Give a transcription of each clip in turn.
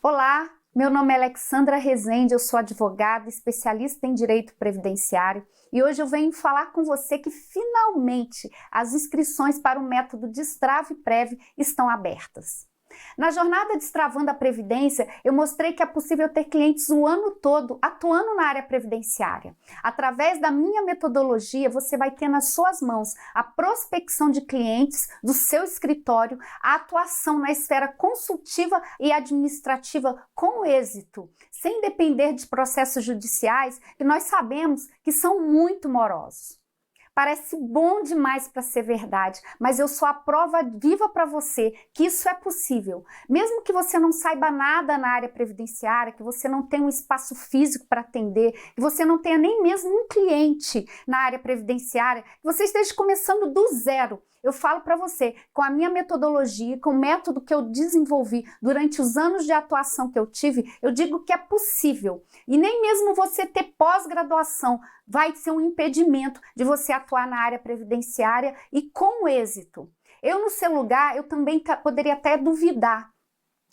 Olá, meu nome é Alexandra Rezende, eu sou advogada, especialista em direito previdenciário e hoje eu venho falar com você que finalmente as inscrições para o método Destrave-Prev estão abertas. Na jornada Destravando a Previdência, eu mostrei que é possível ter clientes o ano todo atuando na área previdenciária. Através da minha metodologia, você vai ter nas suas mãos a prospecção de clientes do seu escritório, a atuação na esfera consultiva e administrativa com êxito, sem depender de processos judiciais que nós sabemos que são muito morosos. Parece bom demais para ser verdade, mas eu sou a prova viva para você que isso é possível. Mesmo que você não saiba nada na área previdenciária, que você não tenha um espaço físico para atender, que você não tenha nem mesmo um cliente na área previdenciária, que você esteja começando do zero. Eu falo para você, com a minha metodologia, com o método que eu desenvolvi durante os anos de atuação que eu tive, eu digo que é possível. E nem mesmo você ter pós-graduação vai ser um impedimento de você atuar na área previdenciária e com êxito. Eu, no seu lugar, eu também poderia até duvidar.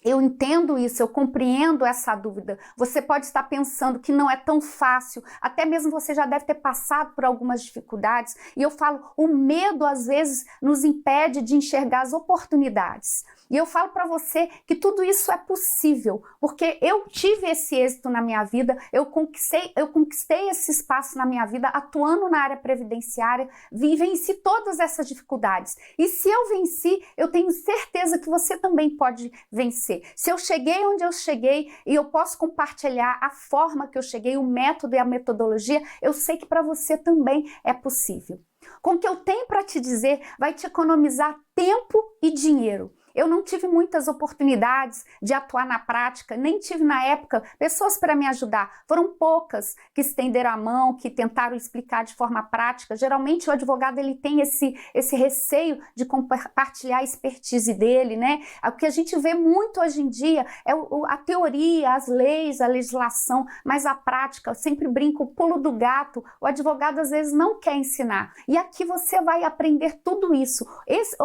Eu entendo isso, eu compreendo essa dúvida. Você pode estar pensando que não é tão fácil, até mesmo você já deve ter passado por algumas dificuldades. E eu falo, o medo às vezes nos impede de enxergar as oportunidades. E eu falo para você que tudo isso é possível, porque eu tive esse êxito na minha vida, eu conquistei esse espaço na minha vida atuando na área previdenciária, venci todas essas dificuldades. E se eu venci, eu tenho certeza que você também pode vencer. Se eu cheguei onde eu cheguei e eu posso compartilhar a forma que eu cheguei, o método e a metodologia, eu sei que para você também é possível. Com o que eu tenho para te dizer, vai te economizar tempo e dinheiro. Eu não tive muitas oportunidades de atuar na prática, nem tive na época pessoas para me ajudar. Foram poucas que estenderam a mão, que tentaram explicar de forma prática. Geralmente o advogado ele tem esse receio de compartilhar a expertise dele, né? O que a gente vê muito hoje em dia é a teoria, as leis, a legislação, mas a prática, eu sempre brinco, o pulo do gato, o advogado às vezes não quer ensinar. E aqui você vai aprender tudo isso.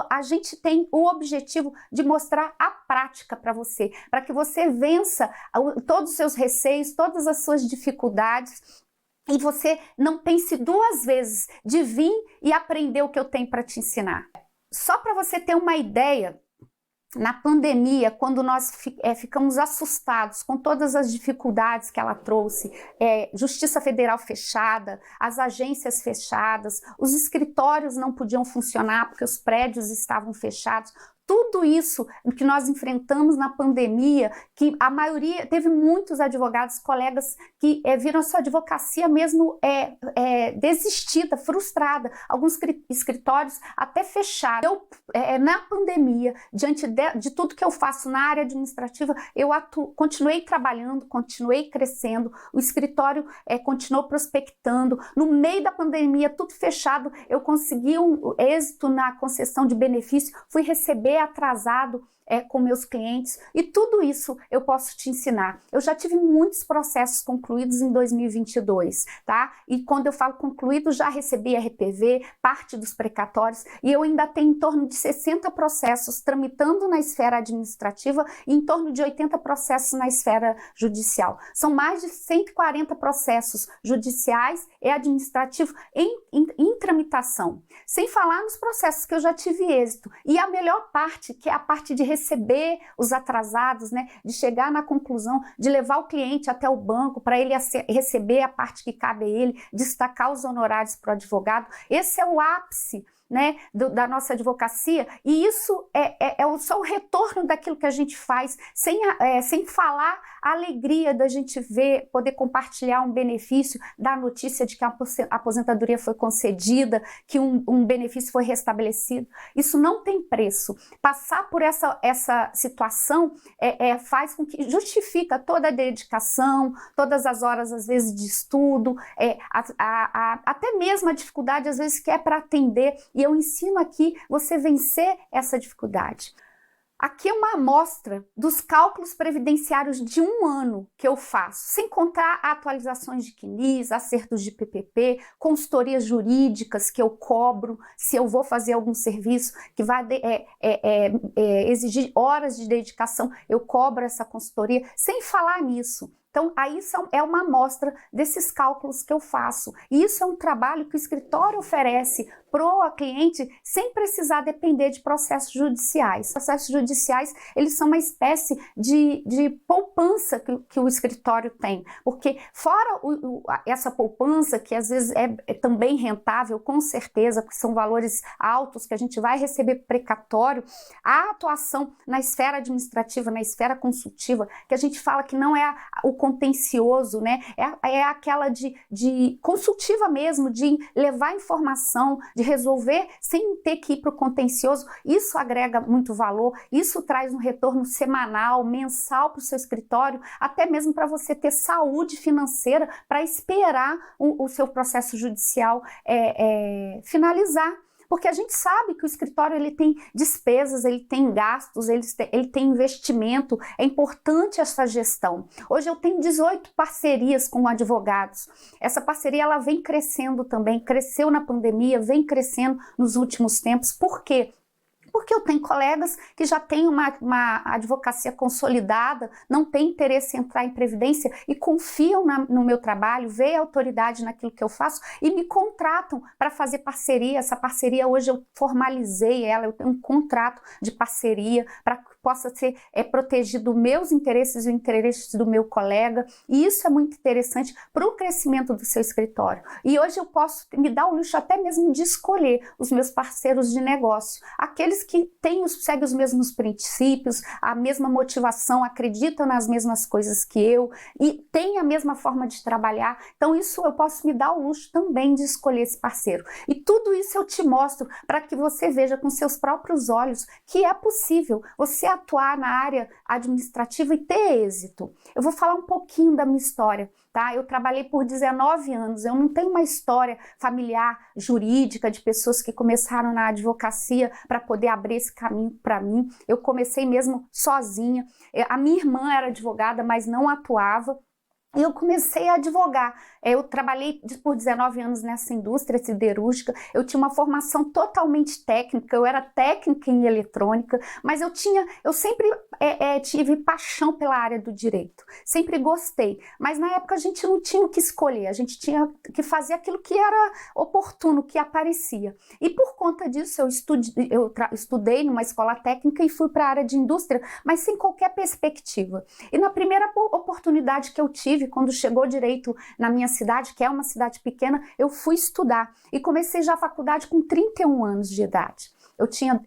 A gente tem o objetivo de mostrar a prática para você, para que você vença todos os seus receios, todas as suas dificuldades e você não pense duas vezes de vir e aprender o que eu tenho para te ensinar. Só para você ter uma ideia, na pandemia, quando nós ficamos assustados com todas as dificuldades que ela trouxe, Justiça Federal fechada, as agências fechadas, os escritórios não podiam funcionar porque os prédios estavam fechados, tudo isso que nós enfrentamos na pandemia, que a maioria, teve muitos advogados, colegas que viram a sua advocacia mesmo desistida, frustrada, alguns escritórios até fecharam. Na pandemia, diante de tudo que eu faço na área administrativa, eu continuei trabalhando, continuei crescendo, o escritório continuou prospectando. No meio da pandemia, tudo fechado, eu consegui um êxito na concessão de benefício, fui receber atrasado com meus clientes e tudo isso eu posso te ensinar. Eu já tive muitos processos concluídos em 2022, tá? E quando eu falo concluído, já recebi RPV, parte dos precatórios e eu ainda tenho em torno de 60 processos tramitando na esfera administrativa e em torno de 80 processos na esfera judicial. São mais de 140 processos judiciais e administrativos em tramitação. Sem falar nos processos que eu já tive êxito. E a melhor parte, que é a parte de receber os atrasados, né, de chegar na conclusão, de levar o cliente até o banco para ele receber a parte que cabe a ele, destacar os honorários para o advogado. Esse é o ápice, né, da nossa advocacia, e isso só o retorno daquilo que a gente faz, sem falar a alegria da gente ver, poder compartilhar um benefício, dar a notícia de que a aposentadoria foi concedida, que um benefício foi restabelecido. Isso não tem preço. Passar por essa situação faz com que justifica toda a dedicação, todas as horas, às vezes, de estudo, até mesmo a dificuldade, às vezes, que é para atender, e eu ensino aqui você vencer essa dificuldade. Aqui é uma amostra dos cálculos previdenciários de um ano que eu faço, sem contar atualizações de CNIS, acertos de PPP, consultorias jurídicas que eu cobro se eu vou fazer algum serviço que vai exigir horas de dedicação, eu cobro essa consultoria, sem falar nisso. Então, aí é uma amostra desses cálculos que eu faço. E isso é um trabalho que o escritório oferece para o cliente sem precisar depender de processos judiciais. Processos judiciais, eles são uma espécie de poupança que o escritório tem. Porque fora essa poupança, que às vezes é também rentável, com certeza, porque são valores altos que a gente vai receber precatório, a atuação na esfera administrativa, na esfera consultiva, que a gente fala que não é o contencioso, né? É aquela de consultiva mesmo, de levar informação, de resolver sem ter que ir para o contencioso. Isso agrega muito valor, isso traz um retorno semanal, mensal para o seu escritório, até mesmo para você ter saúde financeira para esperar o seu processo judicial finalizar. Porque a gente sabe que o escritório ele tem despesas, ele tem gastos, ele tem investimento, é importante essa gestão. Hoje eu tenho 18 parcerias com advogados. Essa parceria ela vem crescendo também, cresceu na pandemia, vem crescendo nos últimos tempos. Por quê? Porque eu tenho colegas que já têm uma advocacia consolidada, não têm interesse em entrar em previdência e confiam no meu trabalho, veem a autoridade naquilo que eu faço e me contratam para fazer parceria. Essa parceria hoje eu formalizei ela, eu tenho um contrato de parceria para que possa ser protegido meus interesses e os interesses do meu colega, e isso é muito interessante para o crescimento do seu escritório. E hoje eu posso me dar o luxo até mesmo de escolher os meus parceiros de negócio, aqueles que seguem os mesmos princípios, a mesma motivação, acreditam nas mesmas coisas que eu e têm a mesma forma de trabalhar. Então isso eu posso me dar o luxo também de escolher esse parceiro. E tudo isso eu te mostro para que você veja com seus próprios olhos que é possível você atuar na área administrativa e ter êxito. Eu vou falar um pouquinho da minha história, tá? Eu trabalhei por 19 anos, eu não tenho uma história familiar, jurídica, de pessoas que começaram na advocacia para poder abrir esse caminho para mim. Eu comecei mesmo sozinha. A minha irmã era advogada, mas não atuava. E eu comecei a advogar. Eu trabalhei por 19 anos nessa indústria siderúrgica, eu tinha uma formação totalmente técnica, eu era técnica em eletrônica, mas eu sempre tive paixão pela área do direito, sempre gostei, mas na época a gente não tinha o que escolher, a gente tinha que fazer aquilo que era oportuno, que aparecia. E por conta disso eu estudei numa escola técnica e fui para a área de indústria, mas sem qualquer perspectiva. E na primeira oportunidade que eu tive, quando chegou direito na minha cidade, que é uma cidade pequena, eu fui estudar e comecei já a faculdade com 31 anos de idade.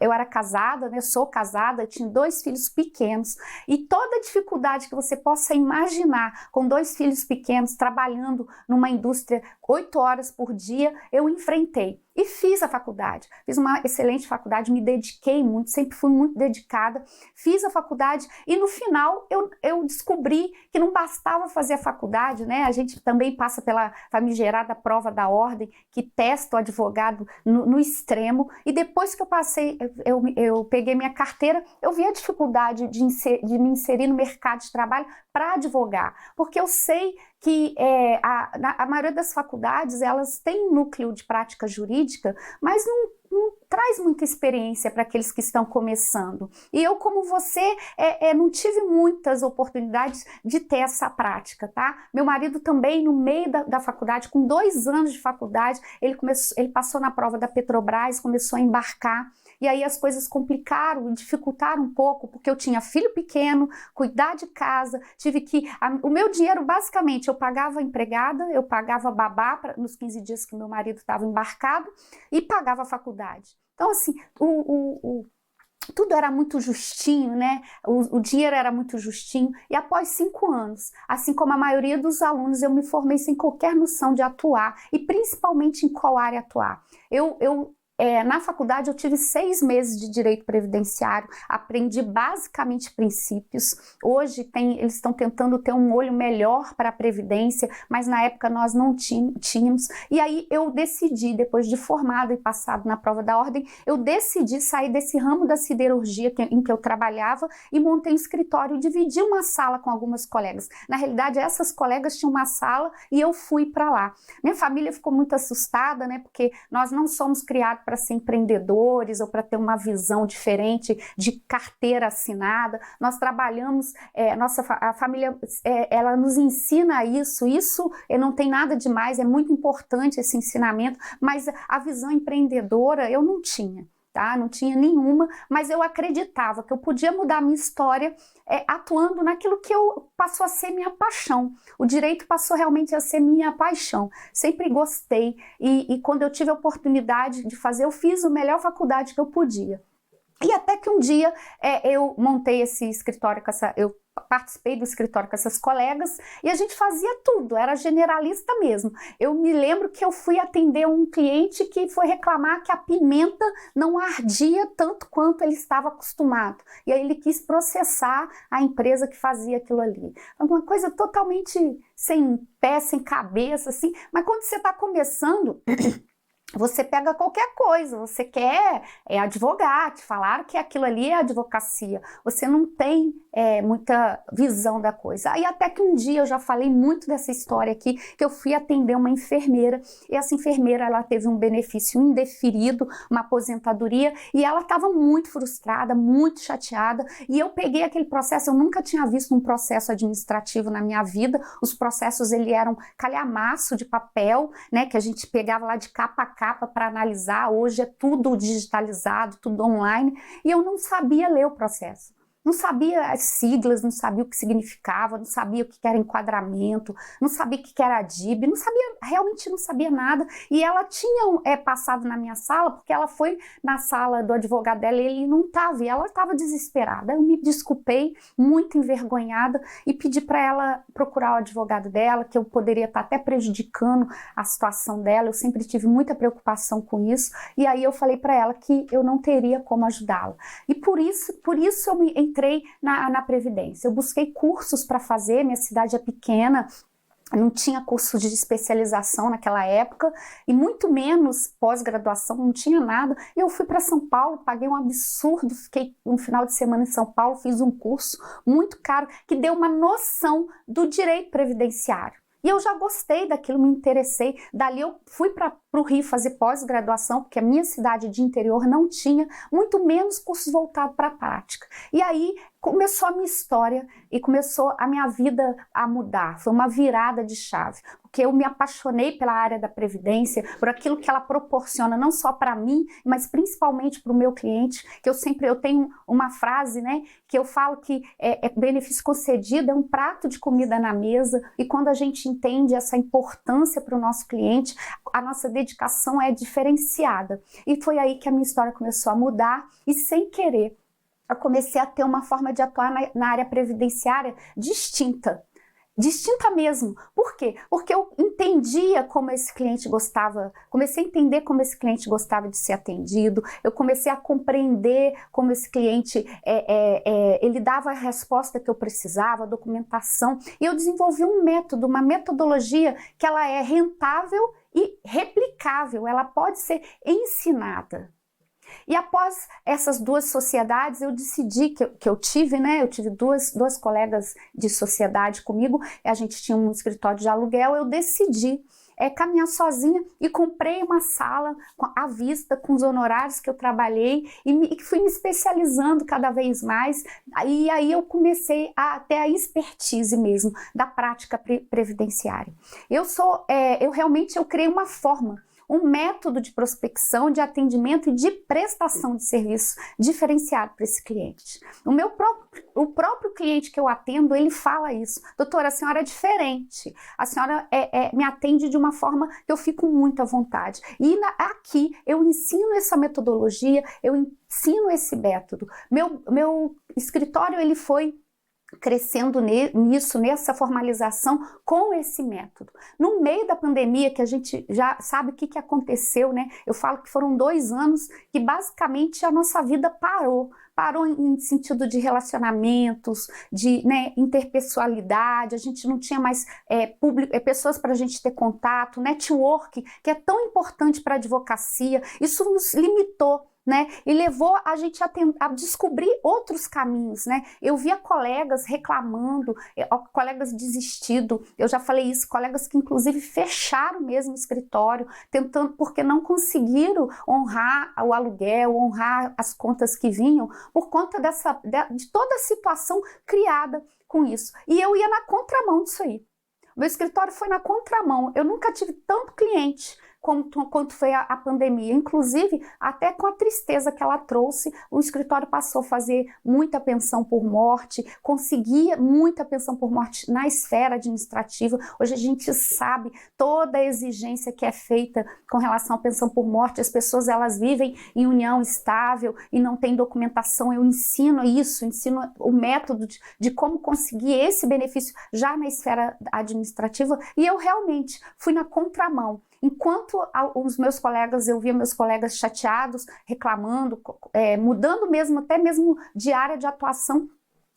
Eu era casada, né? Sou casada, eu tinha 2 filhos pequenos e toda a dificuldade que você possa imaginar com 2 filhos pequenos, trabalhando numa indústria 8 horas por dia, eu enfrentei. E fiz a faculdade, fiz uma excelente faculdade, me dediquei muito, sempre fui muito dedicada, fiz a faculdade e no final eu descobri que não bastava fazer a faculdade, né? A gente também passa pela famigerada prova da ordem, que testa o advogado no extremo, e depois que eu passei, eu peguei minha carteira, eu vi a dificuldade de me inserir no mercado de trabalho para advogar, porque eu sei que a maioria das faculdades, elas têm um núcleo de prática jurídica, mas não traz muita experiência para aqueles que estão começando. E eu, como você, não tive muitas oportunidades de ter essa prática, tá? Meu marido também, no meio da faculdade, com 2 anos de faculdade, ele passou na prova da Petrobras, começou a embarcar, e aí as coisas complicaram e dificultaram um pouco, porque eu tinha filho pequeno, cuidar de casa, o meu dinheiro, basicamente, eu pagava a empregada, eu pagava babá nos 15 dias que meu marido estava embarcado e pagava a faculdade. Então, assim, tudo era muito justinho, né? O dinheiro era muito justinho. E após 5 anos, assim como a maioria dos alunos, eu me formei sem qualquer noção de atuar e principalmente em qual área atuar. Eu Na faculdade eu tive 6 meses de direito previdenciário, aprendi basicamente princípios. Hoje eles estão tentando ter um olho melhor para a previdência, mas na época nós não tínhamos. E aí eu decidi, depois de formado e passado na prova da ordem, eu decidi sair desse ramo da siderurgia em que eu trabalhava e montei um escritório, dividi uma sala com algumas colegas. Na realidade, essas colegas tinham uma sala e eu fui para lá. Minha família ficou muito assustada, né? Porque nós não somos criados para ser empreendedores ou para ter uma visão diferente de carteira assinada. Nós trabalhamos, a família, ela nos ensina isso não tem nada demais, é muito importante esse ensinamento, mas a visão empreendedora eu não tinha. Tá? Não tinha nenhuma, mas eu acreditava que eu podia mudar a minha história atuando naquilo que passou a ser minha paixão. O direito passou realmente a ser minha paixão. Sempre gostei e quando eu tive a oportunidade de fazer, eu fiz a melhor faculdade que eu podia. E até que um dia eu montei esse escritório eu participei do escritório com essas colegas e a gente fazia tudo, era generalista mesmo. Eu me lembro que eu fui atender um cliente que foi reclamar que a pimenta não ardia tanto quanto ele estava acostumado. E aí ele quis processar a empresa que fazia aquilo ali. Uma coisa totalmente sem pé, sem cabeça, assim. Mas quando você está começando... Você pega qualquer coisa, você quer advogar, te falaram que aquilo ali é advocacia, você não tem muita visão da coisa. Aí até que um dia, eu já falei muito dessa história aqui, que eu fui atender uma enfermeira, e essa enfermeira ela teve um benefício indeferido, uma aposentadoria, e ela estava muito frustrada, muito chateada, e eu peguei aquele processo, eu nunca tinha visto um processo administrativo na minha vida, os processos eram calhamaço de papel, né, que a gente pegava lá de capa a capa para analisar. Hoje é tudo digitalizado, tudo online, e eu não sabia ler o processo. Não sabia as siglas, não sabia o que significava, não sabia o que era enquadramento, não sabia o que era DIB, realmente não sabia nada. E ela tinha passado na minha sala, porque ela foi na sala do advogado dela e ele não estava, e ela estava desesperada. Eu me desculpei, muito envergonhada, e pedi para ela procurar o advogado dela, que eu poderia estar até prejudicando a situação dela. Eu sempre tive muita preocupação com isso, e aí eu falei para ela que eu não teria como ajudá-la. E por isso eu entrei na Previdência. Eu busquei cursos para fazer, minha cidade é pequena, não tinha curso de especialização naquela época, e muito menos pós-graduação, não tinha nada. E eu fui para São Paulo, paguei um absurdo, fiquei um final de semana em São Paulo, fiz um curso muito caro, que deu uma noção do direito previdenciário. E eu já gostei daquilo, me interessei. Dali eu fui para o Rio fazer pós-graduação, porque a minha cidade de interior não tinha, muito menos cursos voltados para a prática. E aí começou a minha história e começou a minha vida a mudar. Foi uma virada de chave, porque eu me apaixonei pela área da Previdência, por aquilo que ela proporciona, não só para mim, mas principalmente para o meu cliente, que eu tenho uma frase, né, que eu falo que benefício concedido é um prato de comida na mesa, e quando a gente entende essa importância para o nosso cliente, a nossa dedicação é diferenciada. E foi aí que a minha história começou a mudar, e sem querer, eu comecei a ter uma forma de atuar na área previdenciária distinta mesmo. Por quê? Porque eu entendia como esse cliente gostava, comecei a entender como esse cliente gostava de ser atendido, eu comecei a compreender como esse cliente, ele dava a resposta que eu precisava, a documentação, e eu desenvolvi um método, uma metodologia que ela é rentável e replicável, ela pode ser ensinada. E após essas duas sociedades, eu decidi que eu tive, né? Eu tive duas colegas de sociedade comigo, a gente tinha um escritório de aluguel, eu decidi caminhar sozinha e comprei uma sala à vista com os honorários que eu trabalhei e fui me especializando cada vez mais. E aí eu comecei a ter a expertise mesmo da prática previdenciária. Eu realmente criei uma forma, um método de prospecção, de atendimento e de prestação de serviço diferenciado para esse cliente. O próprio cliente que eu atendo, ele fala isso. Doutora, a senhora é diferente. A senhora me atende de uma forma que eu fico muito à vontade. E aqui eu ensino essa metodologia, eu ensino esse método. Meu escritório, ele foi crescendo nisso, nessa formalização com esse método. No meio da pandemia, que a gente já sabe o que aconteceu, né? Eu falo que foram 2 anos que basicamente a nossa vida parou em sentido de relacionamentos, de, né, interpessoalidade, a gente não tinha mais pessoas para a gente ter contato, network, que é tão importante para a advocacia, isso nos limitou, né, e levou a gente a descobrir outros caminhos, né? Eu via colegas reclamando, colegas desistindo, eu já falei isso, colegas que inclusive fecharam mesmo o escritório, tentando, porque não conseguiram honrar o aluguel, honrar as contas que vinham, por conta de toda a situação criada com isso. E eu ia na contramão disso aí. Meu escritório foi na contramão, eu nunca tive tanto cliente quanto foi a pandemia, inclusive até com a tristeza que ela trouxe, o escritório passou a fazer muita pensão por morte, conseguia muita pensão por morte na esfera administrativa. Hoje a gente sabe toda a exigência que é feita com relação à pensão por morte, as pessoas elas vivem em união estável e não tem documentação, eu ensino isso, ensino o método de como conseguir esse benefício já na esfera administrativa, e eu realmente fui na contramão. Enquanto os meus colegas, eu via meus colegas chateados, reclamando, mudando mesmo, até mesmo de área de atuação,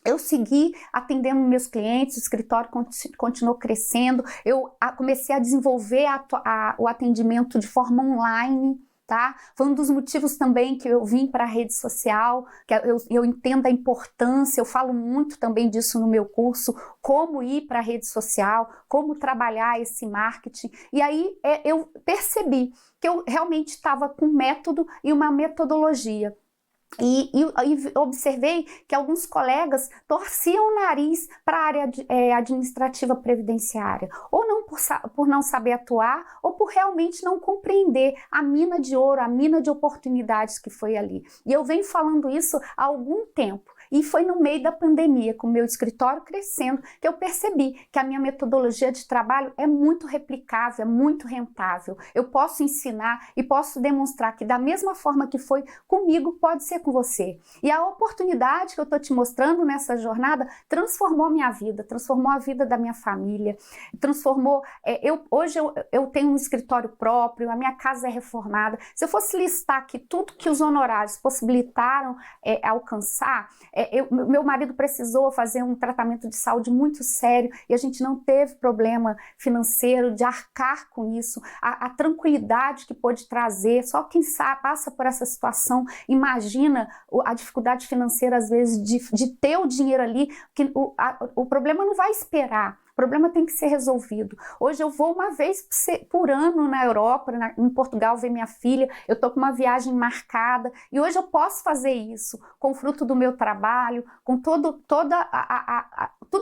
eu segui atendendo meus clientes, o escritório continuou crescendo, eu comecei a desenvolver o atendimento de forma online, tá? Foi um dos motivos também que eu vim para a rede social, que eu entendo a importância, eu falo muito também disso no meu curso, como ir para a rede social, como trabalhar esse marketing. E aí eu percebi que eu realmente estava com um método e uma metodologia. E observei que alguns colegas torciam o nariz para a área administrativa previdenciária, ou não por não saber atuar, ou por realmente não compreender a mina de ouro, a mina de oportunidades que foi ali. E eu venho falando isso há algum tempo. E foi no meio da pandemia, com o meu escritório crescendo, que eu percebi que a minha metodologia de trabalho é muito replicável, é muito rentável. Eu posso ensinar e posso demonstrar que da mesma forma que foi comigo, pode ser com você. E a oportunidade que eu estou te mostrando nessa jornada transformou minha vida, transformou a vida da minha família, transformou... Hoje eu tenho um escritório próprio, a minha casa é reformada. Se eu fosse listar aqui tudo que os honorários possibilitaram alcançar... meu marido precisou fazer um tratamento de saúde muito sério e a gente não teve problema financeiro de arcar com isso, a tranquilidade que pôde trazer, só quem sabe, passa por essa situação, imagina a dificuldade financeira às vezes de ter o dinheiro ali, que o problema não vai esperar. O problema tem que ser resolvido. Hoje eu vou uma vez por ano na Europa, em Portugal, ver minha filha, eu estou com uma viagem marcada e hoje eu posso fazer isso com o fruto do meu trabalho, com tudo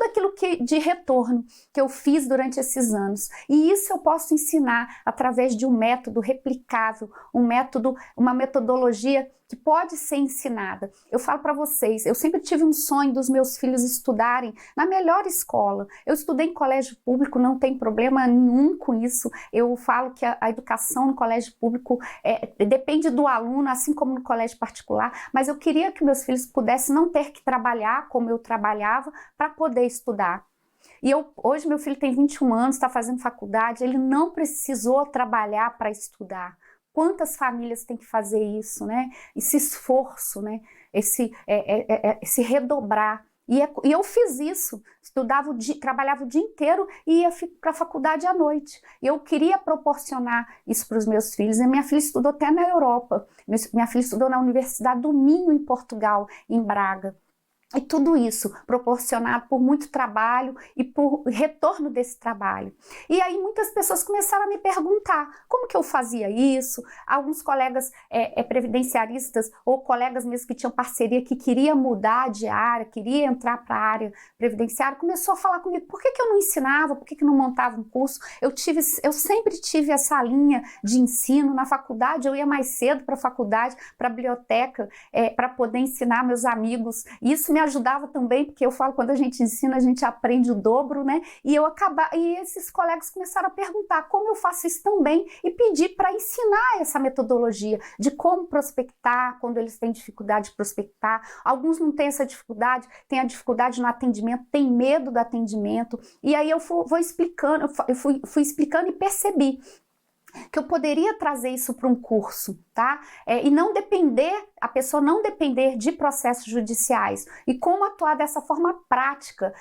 aquilo de retorno que eu fiz durante esses anos. E isso eu posso ensinar através de um método replicável, uma metodologia que pode ser ensinada. Eu falo para vocês, eu sempre tive um sonho dos meus filhos estudarem na melhor escola. Eu estudei em colégio público, não tem problema nenhum com isso. Eu falo que a educação no colégio público depende do aluno, assim como no colégio particular, mas eu queria que meus filhos pudessem não ter que trabalhar como eu trabalhava para poder estudar. E hoje meu filho tem 21 anos, está fazendo faculdade, ele não precisou trabalhar para estudar. Quantas famílias têm que fazer isso, né? Esse esforço, né? Esse redobrar. E eu fiz isso, trabalhava o dia inteiro e ia para a faculdade à noite. E eu queria proporcionar isso para os meus filhos. E minha filha estudou até na Europa. Minha filha estudou na Universidade do Minho, em Portugal, em Braga. E tudo isso proporcionado por muito trabalho e por retorno desse trabalho. E aí muitas pessoas começaram a me perguntar como que eu fazia isso. Alguns colegas previdenciaristas ou colegas mesmo que tinham parceria, que queria mudar de área, queria entrar para a área previdenciária, começou a falar comigo, por que eu não ensinava, por que não montava um curso? Eu sempre tive essa linha de ensino. Na faculdade eu ia mais cedo para a faculdade, para a biblioteca, para poder ensinar meus amigos. Isso me ajudava também, porque eu falo, quando a gente ensina, a gente aprende o dobro, né? E esses colegas começaram a perguntar como eu faço isso também e pedir para ensinar essa metodologia de como prospectar quando eles têm dificuldade de prospectar. Alguns não têm essa dificuldade, têm a dificuldade no atendimento, têm medo do atendimento. E aí eu fui explicando e percebi que eu poderia trazer isso para um curso, tá? E não depender, a pessoa não depender de processos judiciais. E como atuar dessa forma prática,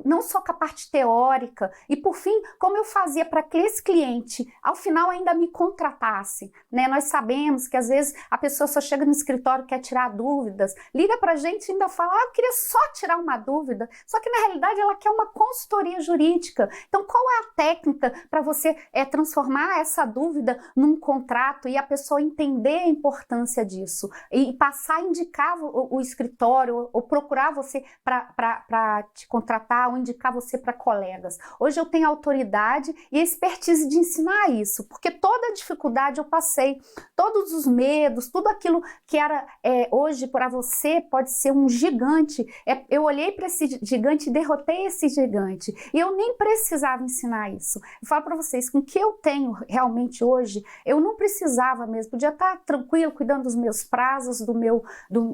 não só com a parte teórica. E por fim, como eu fazia para que esse cliente, ao final, ainda me contratasse, né? Nós sabemos que às vezes a pessoa só chega no escritório e quer tirar dúvidas, liga para a gente e ainda fala, eu queria só tirar uma dúvida. Só que na realidade ela quer uma consultoria jurídica. Então qual é a técnica para você transformar essa dúvida num contrato e a pessoa entender a importância disso e passar a indicar o escritório ou procurar você para te contratar ou indicar você para colegas. Hoje eu tenho autoridade e expertise de ensinar isso, porque toda a dificuldade eu passei, todos os medos, tudo aquilo que era hoje para você pode ser um gigante. Eu olhei para esse gigante e derrotei esse gigante e eu nem precisava ensinar isso. Eu falo para vocês, com o que eu tenho realmente hoje, eu não precisava mesmo, podia estar tranquilo, cuidando dos meus prazos,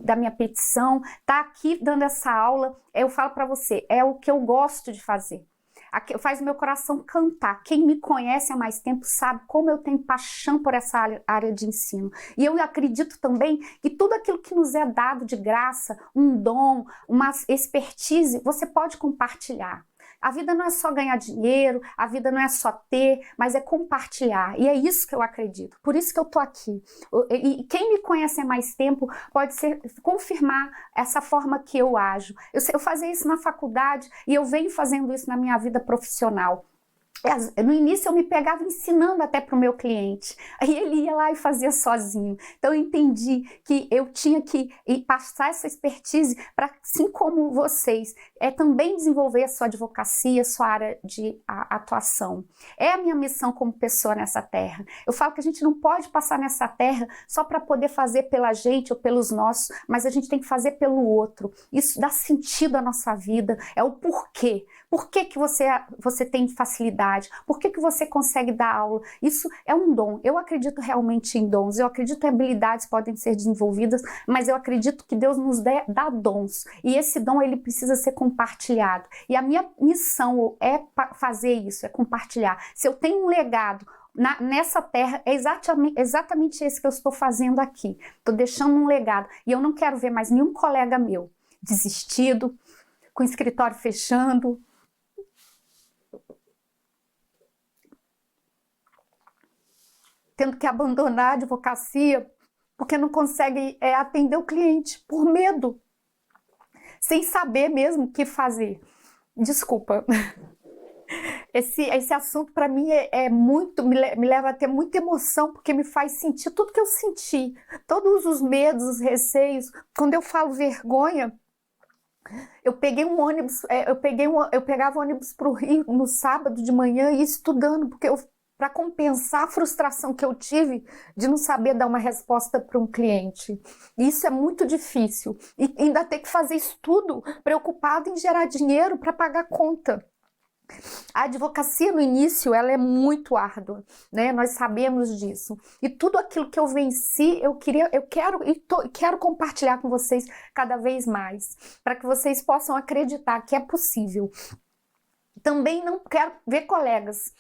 da minha petição, tá aqui dando essa aula. Eu falo para você, é o que eu gosto de fazer. Faz o meu coração cantar. Quem me conhece há mais tempo sabe como eu tenho paixão por essa área de ensino. E eu acredito também que tudo aquilo que nos é dado de graça, um dom, uma expertise, você pode compartilhar. A vida não é só ganhar dinheiro, a vida não é só ter, mas é compartilhar. E é isso que eu acredito. Por isso que eu tô aqui. E quem me conhece há mais tempo pode confirmar essa forma que eu ajo. Eu fazia isso na faculdade e eu venho fazendo isso na minha vida profissional. No início eu me pegava ensinando até para o meu cliente, aí ele ia lá e fazia sozinho. Então eu entendi que eu tinha que passar essa expertise para, assim como vocês, também desenvolver a sua advocacia, a sua área de atuação. É a minha missão como pessoa nessa terra. Eu falo que a gente não pode passar nessa terra só para poder fazer pela gente ou pelos nossos, mas a gente tem que fazer pelo outro. Isso dá sentido à nossa vida, é o porquê. Por que você tem facilidade? Por que você consegue dar aula? Isso é um dom. Eu acredito realmente em dons. Eu acredito que habilidades podem ser desenvolvidas, mas eu acredito que Deus nos dá dons. E esse dom, ele precisa ser compartilhado. E a minha missão é fazer isso, é compartilhar. Se eu tenho um legado nessa terra, é exatamente esse que eu estou fazendo aqui. Estou deixando um legado. E eu não quero ver mais nenhum colega meu desistido, com o escritório fechando, tendo que abandonar a advocacia porque não consegue atender o cliente por medo, sem saber mesmo o que fazer. Desculpa. Esse assunto para mim me leva a ter muita emoção, porque me faz sentir tudo que eu senti, todos os medos, os receios. Quando eu falo vergonha, eu peguei um ônibus, eu pegava ônibus para o Rio no sábado de manhã e ia estudando, porque para compensar a frustração que eu tive de não saber dar uma resposta para um cliente. Isso é muito difícil. E ainda ter que fazer estudo preocupado em gerar dinheiro para pagar a conta. A advocacia no início, ela é muito árdua, né? Nós sabemos disso. E tudo aquilo que eu venci, eu quero compartilhar com vocês cada vez mais, para que vocês possam acreditar que é possível. Também não quero ver colegas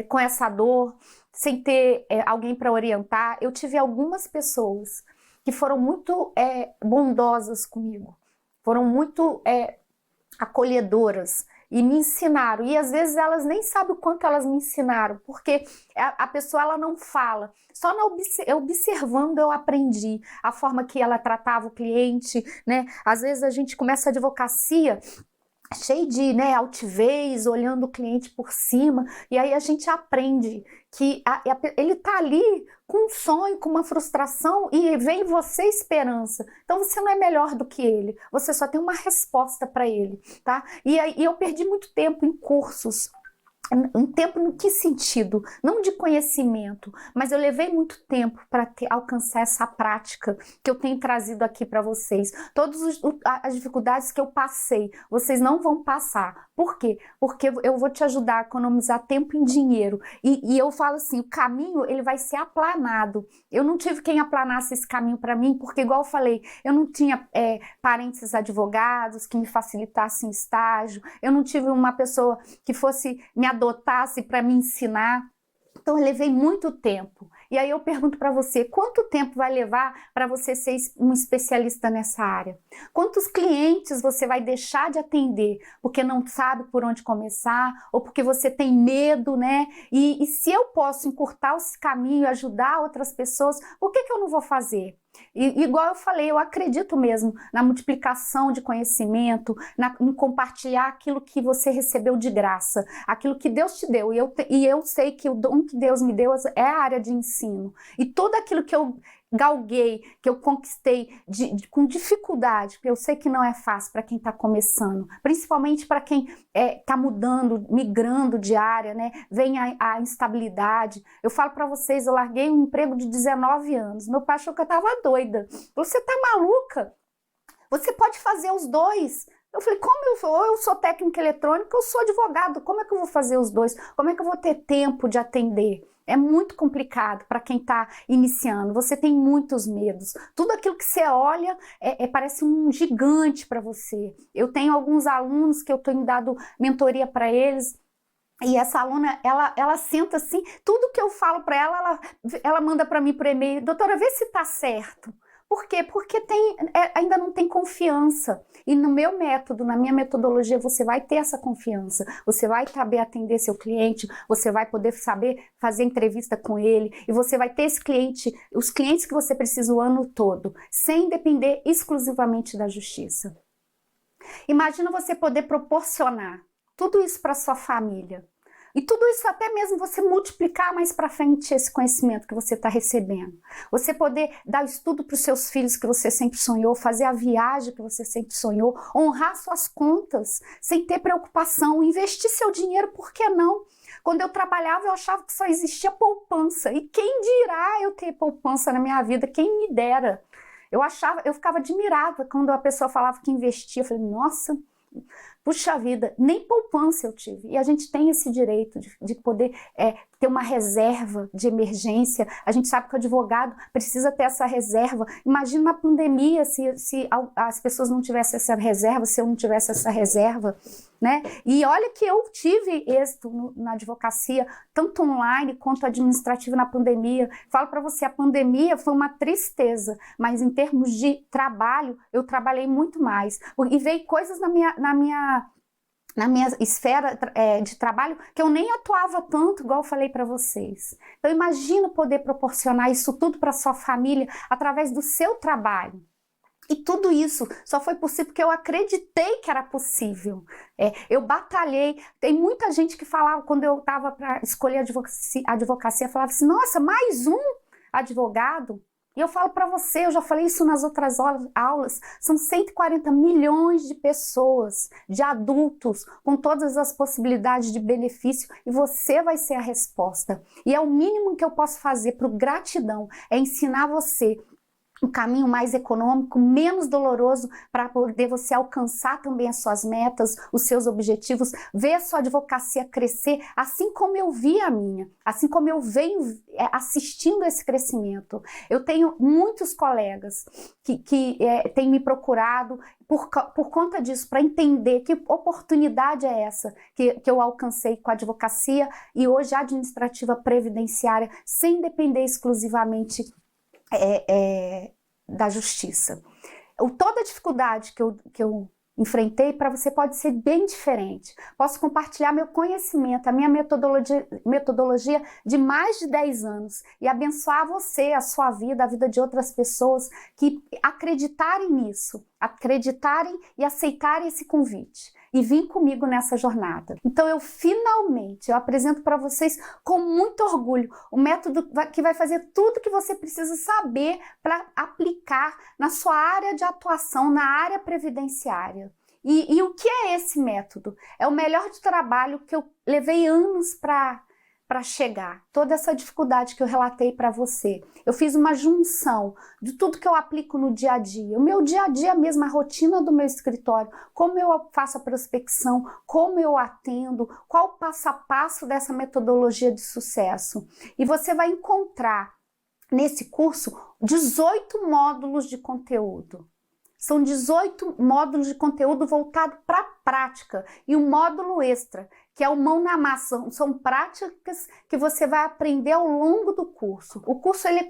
com essa dor, sem ter alguém para orientar. Eu tive algumas pessoas que foram muito bondosas comigo, foram muito acolhedoras e me ensinaram. E às vezes elas nem sabem o quanto elas me ensinaram, porque a pessoa ela não fala. Só observando eu aprendi a forma que ela tratava o cliente, né? Às vezes a gente começa a advocacia cheio de altivez, olhando o cliente por cima, e aí a gente aprende que ele está ali com um sonho, com uma frustração, e vem você esperança. Então você não é melhor do que ele, você só tem uma resposta para ele, tá? E aí eu perdi muito tempo em cursos Um tempo no que sentido? Não de conhecimento, mas eu levei muito tempo para alcançar essa prática que eu tenho trazido aqui para vocês. Todas as dificuldades que eu passei, vocês não vão passar. Por quê? Porque eu vou te ajudar a economizar tempo em dinheiro. E eu falo assim, o caminho ele vai ser aplanado. Eu não tive quem aplanasse esse caminho para mim, porque igual eu falei, eu não tinha parentes advogados que me facilitassem estágio, eu não tive uma pessoa que fosse me adotasse para me ensinar. Então eu levei muito tempo. E aí eu pergunto para você, quanto tempo vai levar para você ser um especialista nessa área? Quantos clientes você vai deixar de atender porque não sabe por onde começar ou porque você tem medo, né? E se eu posso encurtar esse caminho e ajudar outras pessoas, por que eu não vou fazer? E, igual eu falei, eu acredito mesmo na multiplicação de conhecimento, em compartilhar aquilo que você recebeu de graça, aquilo que Deus te deu. E eu sei que o dom que Deus me deu é a área de ensino. E tudo aquilo que eu galguei, que eu conquistei com dificuldade, porque eu sei que não é fácil para quem está começando, principalmente para quem está mudando, migrando de área, né? Vem a instabilidade. Eu falo para vocês, eu larguei um emprego de 19 anos, meu pai achou que eu estava doida. Você está maluca? Você pode fazer os dois. Eu falei, ou eu sou técnica eletrônica, eu sou advogado, como é que eu vou fazer os dois? Como é que eu vou ter tempo de atender? É muito complicado para quem está iniciando, você tem muitos medos. Tudo aquilo que você olha parece um gigante para você. Eu tenho alguns alunos que eu tenho dado mentoria para eles, e essa aluna, ela senta assim, tudo que eu falo para ela manda para mim por e-mail, doutora, vê se está certo. Por quê? Porque ainda não tem confiança. E no meu método, na minha metodologia, você vai ter essa confiança. Você vai saber atender seu cliente, você vai poder saber fazer entrevista com ele, e você vai ter os clientes que você precisa o ano todo, sem depender exclusivamente da justiça. Imagina você poder proporcionar tudo isso para sua família. E tudo isso até mesmo você multiplicar mais para frente esse conhecimento que você está recebendo. Você poder dar estudo para os seus filhos que você sempre sonhou, fazer a viagem que você sempre sonhou, honrar suas contas sem ter preocupação, investir seu dinheiro, por que não? Quando eu trabalhava, eu achava que só existia poupança. E quem dirá eu ter poupança na minha vida? Quem me dera? Eu ficava admirada quando a pessoa falava que investia. Eu falei, nossa, puxa vida, nem poupança eu tive. E a gente tem esse direito de poder ter uma reserva de emergência. A gente sabe que o advogado precisa ter essa reserva. Imagina na pandemia se as pessoas não tivessem essa reserva, se eu não tivesse essa reserva, né? E olha que eu tive êxito na advocacia, tanto online quanto administrativo na pandemia. Falo para você, a pandemia foi uma tristeza, mas em termos de trabalho, eu trabalhei muito mais. E veio coisas na minha esfera de trabalho que eu nem atuava tanto, igual eu falei para vocês. Então imagina poder proporcionar isso tudo para sua família através do seu trabalho. E tudo isso só foi possível porque eu acreditei que era possível. Eu batalhei. Tem muita gente que falava, quando eu estava para escolher advocacia, falava assim, nossa, mais um advogado? E eu falo para você, eu já falei isso nas outras aulas, são 140 milhões de pessoas, de adultos, com todas as possibilidades de benefício, e você vai ser a resposta. E é o mínimo que eu posso fazer por gratidão, é ensinar você um caminho mais econômico, menos doloroso, para poder você alcançar também as suas metas, os seus objetivos, ver a sua advocacia crescer, assim como eu vi a minha, assim como eu venho assistindo esse crescimento. Eu tenho muitos colegas que têm me procurado por conta disso, para entender que oportunidade é essa que eu alcancei com a advocacia e hoje a administrativa previdenciária, sem depender exclusivamente da justiça. Toda a dificuldade que eu enfrentei, para você pode ser bem diferente. Posso compartilhar meu conhecimento, a minha metodologia de mais de 10 anos e abençoar você, a sua vida, a vida de outras pessoas que acreditarem nisso, acreditarem e aceitarem esse convite e vir comigo nessa jornada. Então eu apresento para vocês com muito orgulho o método que vai fazer tudo que você precisa saber para aplicar na sua área de atuação, na área previdenciária. E o que é esse método? É o melhor de trabalho que eu levei anos para chegar. Toda essa dificuldade que eu relatei para você. Eu fiz uma junção de tudo que eu aplico no dia a dia. O meu dia a dia mesmo, a rotina do meu escritório, como eu faço a prospecção, como eu atendo, qual o passo a passo dessa metodologia de sucesso. E você vai encontrar nesse curso 18 módulos de conteúdo. São 18 módulos de conteúdo voltado para a prática e um módulo extra, que é o mão na massa. São práticas que você vai aprender ao longo do curso. O curso ele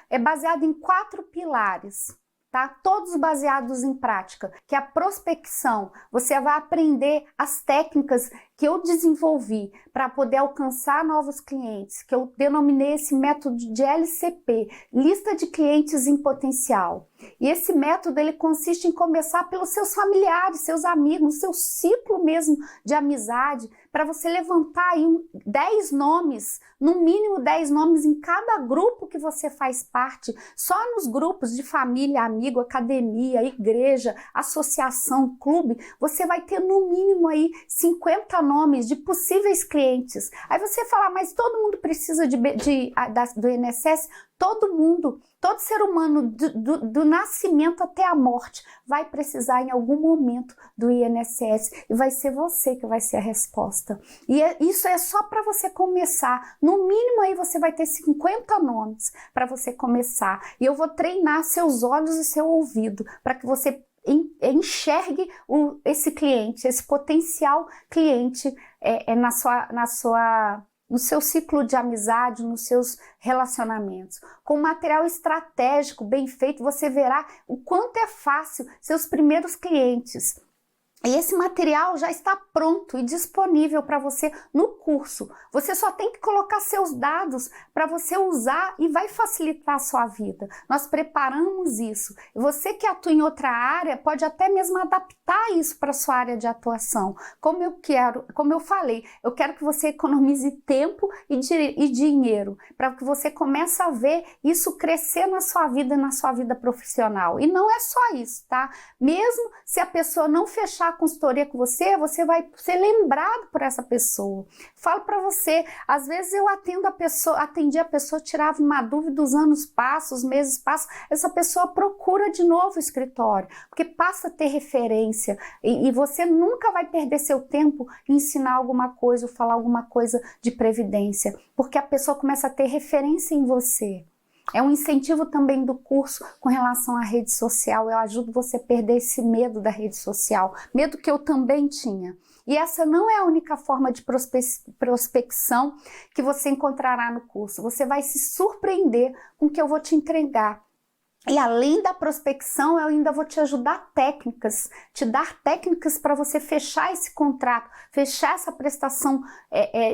é baseado em 4 pilares. Tá? Todos baseados em prática, que é a prospecção. Você vai aprender as técnicas que eu desenvolvi para poder alcançar novos clientes, que eu denominei esse método de LCP, lista de clientes em potencial. E esse método ele consiste em começar pelos seus familiares, seus amigos, seu ciclo mesmo de amizade, para você levantar aí 10 nomes, no mínimo 10 nomes em cada grupo que você faz parte, só nos grupos de família, amigo, academia, igreja, associação, clube, você vai ter no mínimo aí 50 nomes de possíveis clientes. Aí você fala, mas todo mundo precisa do INSS? Todo mundo, todo ser humano, do nascimento até a morte, vai precisar em algum momento do INSS e vai ser você que vai ser a resposta. E isso é só para você começar. No mínimo aí você vai ter 50 nomes para você começar. E eu vou treinar seus olhos e seu ouvido para que você enxergue esse cliente, esse potencial cliente no seu ciclo de amizade, nos seus relacionamentos. Com material estratégico bem feito, você verá o quanto é fácil seus primeiros clientes. E esse material já está pronto e disponível para você no curso. Você só tem que colocar seus dados para você usar e vai facilitar a sua vida. Nós preparamos isso. Você que atua em outra área pode até mesmo adaptar isso para a sua área de atuação. Como eu falei, eu quero que você economize tempo e dinheiro para que você comece a ver isso crescer na sua vida profissional. E não é só isso, tá? Mesmo se a pessoa não fechar a consultoria com você, você vai ser lembrado por essa pessoa. Falo para você, às vezes eu atendi a pessoa, tirava uma dúvida, os anos passam, os meses passam, essa pessoa procura de novo o escritório, porque passa a ter referência e você nunca vai perder seu tempo em ensinar alguma coisa ou falar alguma coisa de previdência, porque a pessoa começa a ter referência em você. É um incentivo também do curso com relação à rede social. Eu ajudo você a perder esse medo da rede social, medo que eu também tinha. E essa não é a única forma de prospecção que você encontrará no curso. Você vai se surpreender com o que eu vou te entregar. E além da prospecção, eu ainda vou te ajudar te dar técnicas para você fechar esse contrato, fechar essa prestação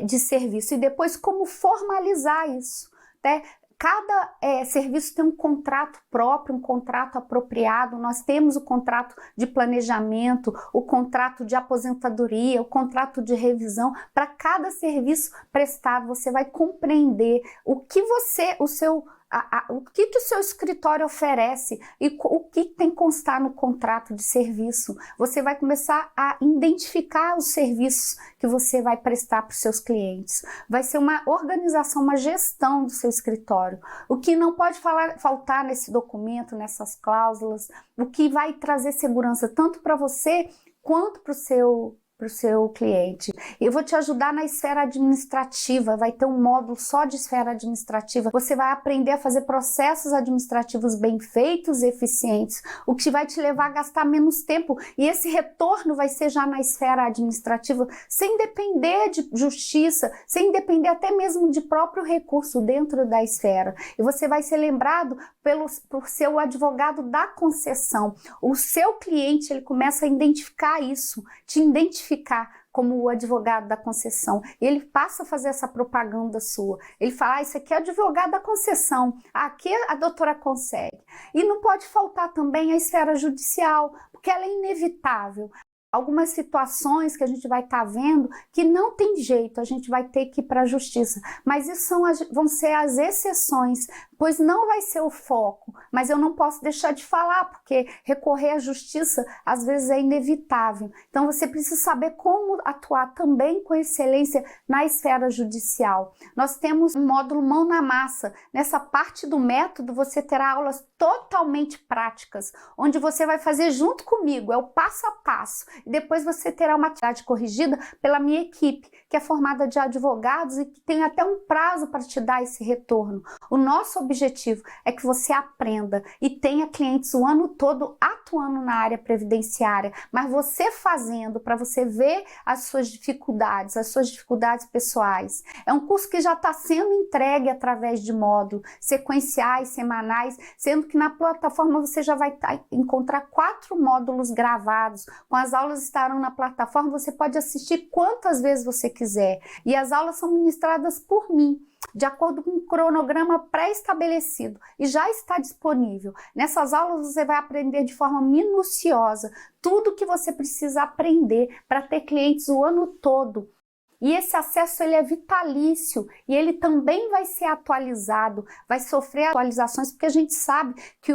de serviço e depois como formalizar isso, né? Cada serviço tem um contrato próprio, um contrato apropriado. Nós temos o contrato de planejamento, o contrato de aposentadoria, o contrato de revisão. Para cada serviço prestado, você vai compreender o que o seu escritório oferece e o que tem que constar no contrato de serviço. Você vai começar a identificar os serviços que você vai prestar para os seus clientes. Vai ser uma organização, uma gestão do seu escritório. O que não pode faltar nesse documento, nessas cláusulas, o que vai trazer segurança tanto para você quanto para o seu cliente. Eu vou te ajudar na esfera administrativa, vai ter um módulo só de esfera administrativa. Você vai aprender a fazer processos administrativos bem feitos e eficientes, o que vai te levar a gastar menos tempo. E esse retorno vai ser já na esfera administrativa, sem depender de justiça, sem depender até mesmo de próprio recurso dentro da esfera. E você vai ser lembrado por ser o advogado da concessão. O seu cliente, ele começa a identificar isso, te identificar como o advogado da concessão. Ele passa a fazer essa propaganda sua. Ele fala, isso aqui é o advogado da concessão, aqui a doutora consegue. E não pode faltar também a esfera judicial, porque ela é inevitável. Algumas situações que a gente vai estar vendo que não tem jeito, a gente vai ter que ir para a justiça. Mas isso vão ser as exceções. pois não vai ser o foco, mas eu não posso deixar de falar, porque recorrer à justiça às vezes é inevitável. Então você precisa saber como atuar também com excelência na esfera judicial. Nós temos um módulo mão na massa. Nessa parte do método você terá aulas totalmente práticas, onde você vai fazer junto comigo, é o passo a passo. E depois você terá uma atividade corrigida pela minha equipe, que é formada de advogados e que tem até um prazo para te dar esse retorno. O nosso objetivo é que você aprenda e tenha clientes o ano todo atuando na área previdenciária, mas você fazendo para você ver as suas dificuldades pessoais. É um curso que já está sendo entregue através de módulos sequenciais, semanais, sendo que na plataforma você já vai encontrar 4 módulos gravados. Com as aulas estarão na plataforma, você pode assistir quantas vezes você quiser. E as aulas são ministradas por mim, de acordo com um cronograma pré-estabelecido, e já está disponível. Nessas aulas você vai aprender de forma minuciosa tudo o que você precisa aprender para ter clientes o ano todo. E esse acesso ele é vitalício e ele também vai ser atualizado, vai sofrer atualizações, porque a gente sabe que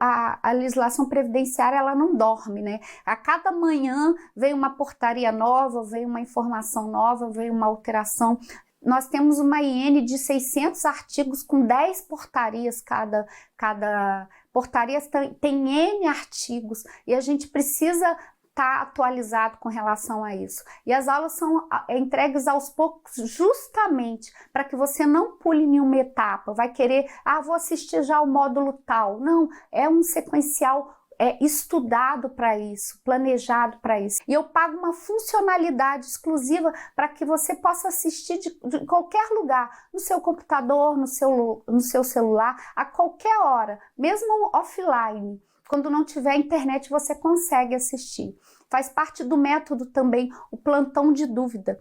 a legislação previdenciária ela não dorme, né? A cada manhã vem uma portaria nova, vem uma informação nova, vem uma alteração. Nós temos uma IN de 600 artigos com 10 portarias, cada portaria tem N artigos e a gente precisa estar atualizado com relação a isso. E as aulas são entregues aos poucos justamente para que você não pule nenhuma etapa, vai querer, vou assistir já o módulo tal. Não, é um sequencial estudado para isso, planejado para isso. E eu pago uma funcionalidade exclusiva para que você possa assistir de qualquer lugar, no seu computador, no seu celular, a qualquer hora, mesmo offline. Quando não tiver internet, você consegue assistir. Faz parte do método também o plantão de dúvida.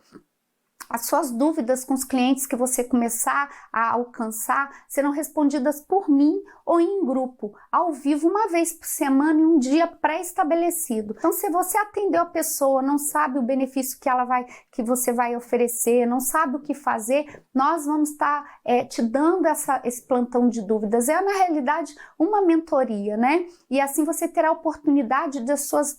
As suas dúvidas com os clientes que você começar a alcançar serão respondidas por mim ou em grupo, ao vivo, uma vez por semana em um dia pré-estabelecido. Então, se você atendeu a pessoa, não sabe o benefício que você vai oferecer, não sabe o que fazer, nós vamos estar te dando esse plantão de dúvidas. É, na realidade, uma mentoria, né? E assim você terá a oportunidade de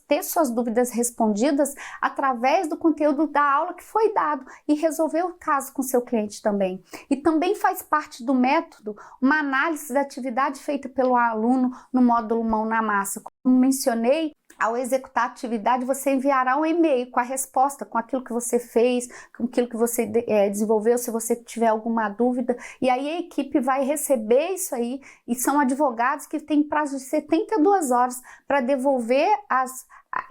ter suas dúvidas respondidas através do conteúdo da aula que foi dado e resolver o caso com seu cliente também. E também faz parte do método uma análise da atividade feita pelo aluno no módulo Mão na Massa. Como mencionei, ao executar a atividade, você enviará um e-mail com a resposta, com aquilo que você fez, com aquilo que você desenvolveu, se você tiver alguma dúvida. E aí a equipe vai receber isso aí, e são advogados que têm prazo de 72 horas para devolver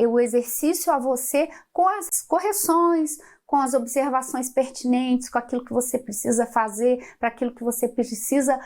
o exercício a você com as correções, com as observações pertinentes, com aquilo que você precisa fazer, para aquilo que você precisa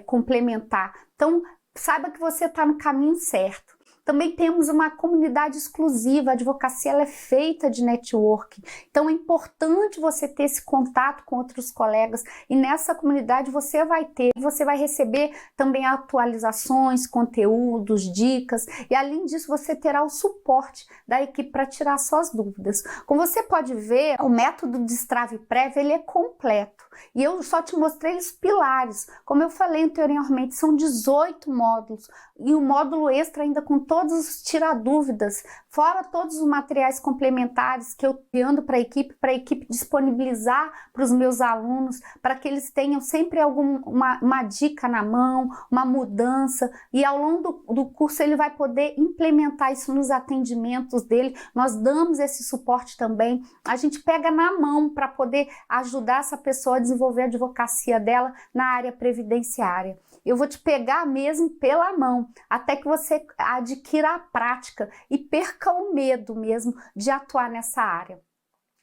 complementar. Então, saiba que você está no caminho certo. Também temos uma comunidade exclusiva, a advocacia ela é feita de networking, então é importante você ter esse contato com outros colegas e nessa comunidade você vai receber também atualizações, conteúdos, dicas e além disso você terá o suporte da equipe para tirar suas dúvidas. Como você pode ver, o método de destrave prévio ele é completo e eu só te mostrei os pilares, como eu falei anteriormente, são 18 módulos e um módulo extra ainda com todos os tiradúvidas, fora todos os materiais complementares que eu ando para a equipe disponibilizar para os meus alunos, para que eles tenham sempre uma dica na mão, uma mudança, e ao longo do curso ele vai poder implementar isso nos atendimentos dele. Nós damos esse suporte também, a gente pega na mão para poder ajudar essa pessoa a desenvolver a advocacia dela na área previdenciária. Eu vou te pegar mesmo pela mão, até que você adquira a prática e perca o medo mesmo de atuar nessa área.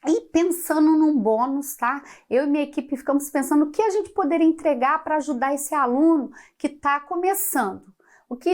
E pensando num bônus, tá? Eu e minha equipe ficamos pensando o que a gente poderia entregar para ajudar esse aluno que está começando.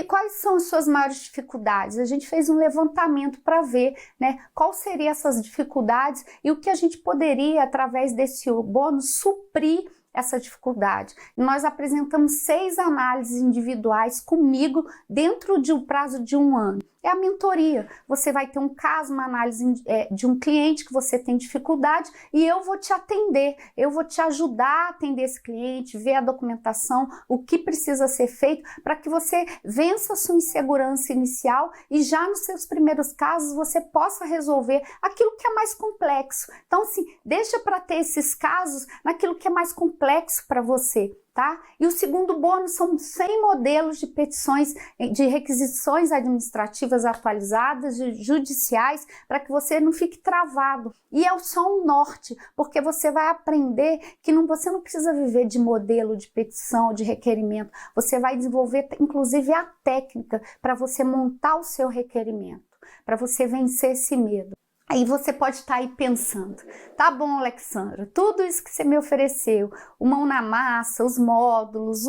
Quais são as suas maiores dificuldades? A gente fez um levantamento para ver, né, qual seriam essas dificuldades e o que a gente poderia, através desse bônus, suprir essa dificuldade. Nós apresentamos 6 análises individuais comigo dentro de um prazo de 1 ano. É a mentoria. Você vai ter um caso, uma análise de um cliente que você tem dificuldade e eu vou te atender, eu vou te ajudar a atender esse cliente, ver a documentação, o que precisa ser feito para que você vença a sua insegurança inicial e já nos seus primeiros casos você possa resolver aquilo que é mais complexo. Então, assim, deixa para ter esses casos naquilo que é mais complexo para você. Tá? E o segundo bônus são 100 modelos de petições, de requisições administrativas atualizadas, judiciais, para que você não fique travado. E é só um norte, porque você vai aprender que você não precisa viver de modelo, de petição, de requerimento. Você vai desenvolver, inclusive, a técnica para você montar o seu requerimento, para você vencer esse medo. Aí você pode estar aí pensando, tá bom, Alexandra, tudo isso que você me ofereceu, o mão na massa, os módulos,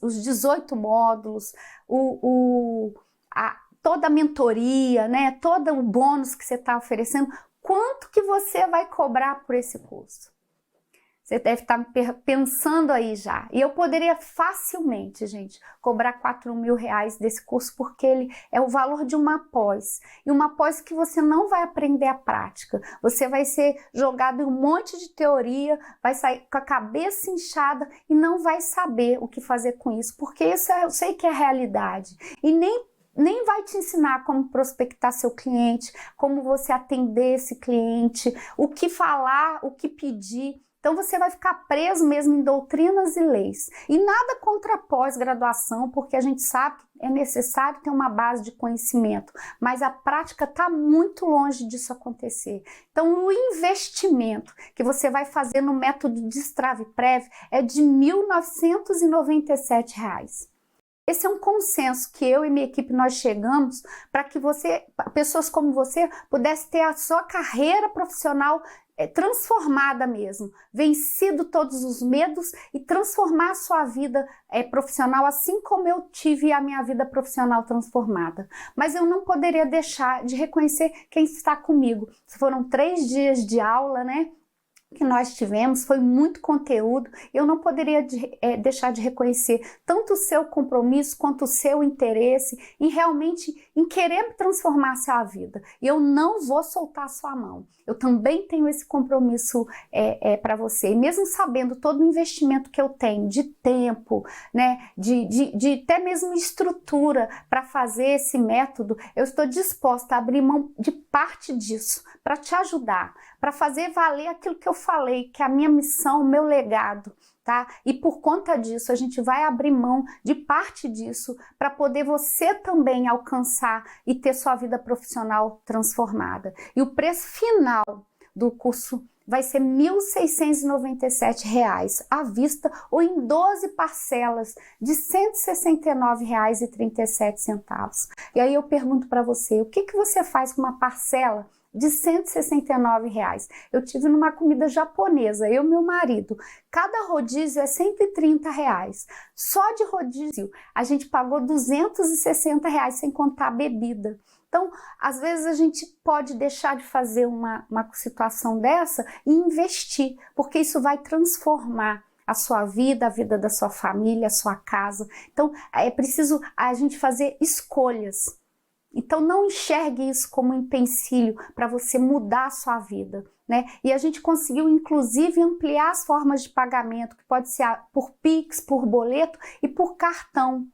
os 18 módulos, toda a mentoria, né, todo o bônus que você está oferecendo, quanto que você vai cobrar por esse curso? Você deve estar pensando aí já. E eu poderia facilmente, gente, cobrar R$4.000 desse curso, porque ele é o valor de uma pós. E uma pós que você não vai aprender a prática. Você vai ser jogado em um monte de teoria, vai sair com a cabeça inchada e não vai saber o que fazer com isso, porque isso eu sei que é a realidade. E nem vai te ensinar como prospectar seu cliente, como você atender esse cliente, o que falar, o que pedir. Então você vai ficar preso mesmo em doutrinas e leis. E nada contra a pós-graduação, porque a gente sabe que é necessário ter uma base de conhecimento, mas a prática está muito longe disso acontecer. Então o investimento que você vai fazer no método Destrave Prev é de R$ 1.997. Esse é um consenso que eu e minha equipe nós chegamos para que pessoas como você, pudesse ter a sua carreira profissional transformada mesmo, vencido todos os medos e transformar a sua vida profissional, assim como eu tive a minha vida profissional transformada. Mas eu não poderia deixar de reconhecer quem está comigo. Foram 3 dias de aula, né, que nós tivemos, foi muito conteúdo. Eu não poderia deixar de reconhecer tanto o seu compromisso quanto o seu interesse em querer transformar a sua vida. E eu não vou soltar a sua mão. Eu também tenho esse compromisso para você. E mesmo sabendo todo o investimento que eu tenho de tempo, né, de até mesmo estrutura para fazer esse método, eu estou disposta a abrir mão de parte disso para te ajudar, para fazer valer aquilo que eu falei, que é a minha missão, o meu legado, tá? E por conta disso, a gente vai abrir mão de parte disso para poder você também alcançar e ter sua vida profissional transformada. E o preço final do curso vai ser R$ 1.697 à vista ou em 12 parcelas de R$ 169,37. E aí eu pergunto para você, o que você faz com uma parcela de R$ 169? Eu tive numa comida japonesa, eu e meu marido. Cada rodízio é R$ 130. Só de rodízio a gente pagou R$ 260 sem contar a bebida. Então, às vezes a gente pode deixar de fazer uma situação dessa e investir, porque isso vai transformar a sua vida, a vida da sua família, a sua casa. Então, é preciso a gente fazer escolhas. Então não enxergue isso como um empecilho para você mudar a sua vida, né? E a gente conseguiu inclusive ampliar as formas de pagamento, que pode ser por Pix, por boleto e por cartão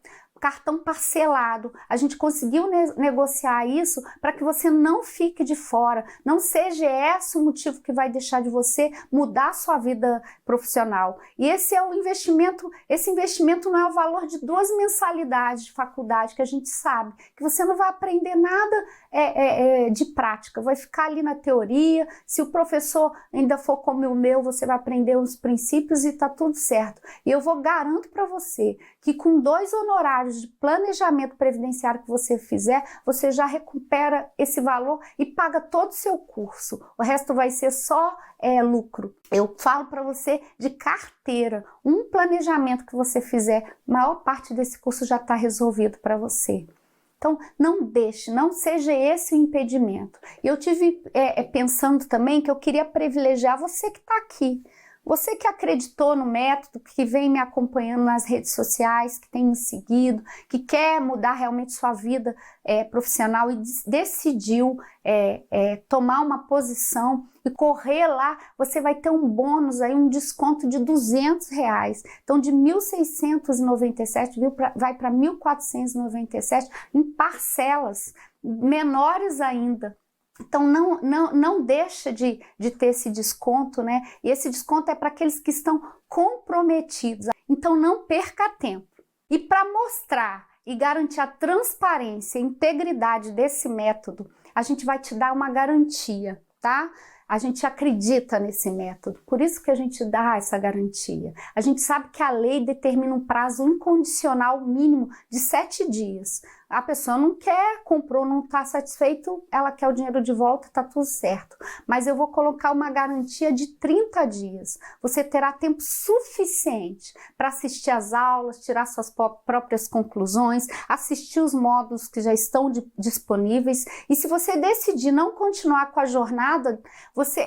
parcelado. A gente conseguiu negociar isso para que você não fique de fora, não seja esse o motivo que vai deixar de você mudar a sua vida profissional. E esse é o investimento, esse investimento não é o valor de 2 mensalidades de faculdade, que a gente sabe que você não vai aprender nada de prática, vai ficar ali na teoria. Se o professor ainda for como o meu, você vai aprender os princípios e tá tudo certo. E eu garanto para você que com 2 honorários de planejamento previdenciário que você fizer, você já recupera esse valor e paga todo o seu curso. O resto vai ser só lucro. Eu falo para você de carteira, um planejamento que você fizer, a maior parte desse curso já está resolvido para você. Então, não seja esse o impedimento. E eu tive pensando também que eu queria privilegiar você que está aqui. Você que acreditou no método, que vem me acompanhando nas redes sociais, que tem me seguido, que quer mudar realmente sua vida profissional e decidiu tomar uma posição e correr lá, você vai ter um bônus aí, um desconto de R$200. Então de 1.697 vai para 1.497 em parcelas menores ainda. Então não deixa de ter esse desconto, né? E esse desconto é para aqueles que estão comprometidos. Então não perca tempo. E para mostrar e garantir a transparência e integridade desse método, a gente vai te dar uma garantia, tá? A gente acredita nesse método, por isso que a gente dá essa garantia. A gente sabe que a lei determina um prazo incondicional mínimo de 7 dias. A pessoa não quer, comprou, não está satisfeito, ela quer o dinheiro de volta, está tudo certo. Mas eu vou colocar uma garantia de 30 dias. Você terá tempo suficiente para assistir às aulas, tirar suas próprias conclusões, assistir os módulos que já estão disponíveis. E se você decidir não continuar com a jornada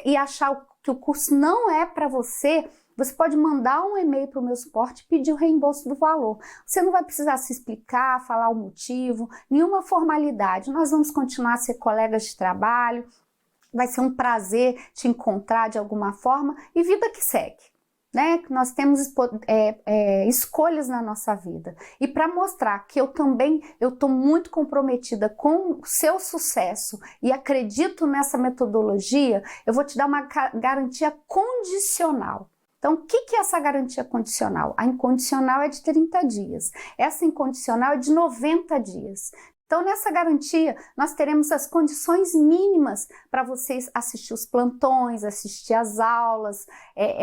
e achar que o curso não é para você, você pode mandar um e-mail para o meu suporte e pedir o reembolso do valor. Você não vai precisar se explicar, falar o motivo, nenhuma formalidade. Nós vamos continuar a ser colegas de trabalho, vai ser um prazer te encontrar de alguma forma e vida que segue, né? Nós temos escolhas na nossa vida. E para mostrar que eu estou muito comprometida com o seu sucesso e acredito nessa metodologia, eu vou te dar uma garantia condicional. Então, o que é essa garantia condicional? A incondicional é de 30 dias, essa incondicional é de 90 dias. Então, nessa garantia, nós teremos as condições mínimas para vocês assistir os plantões, assistir as aulas,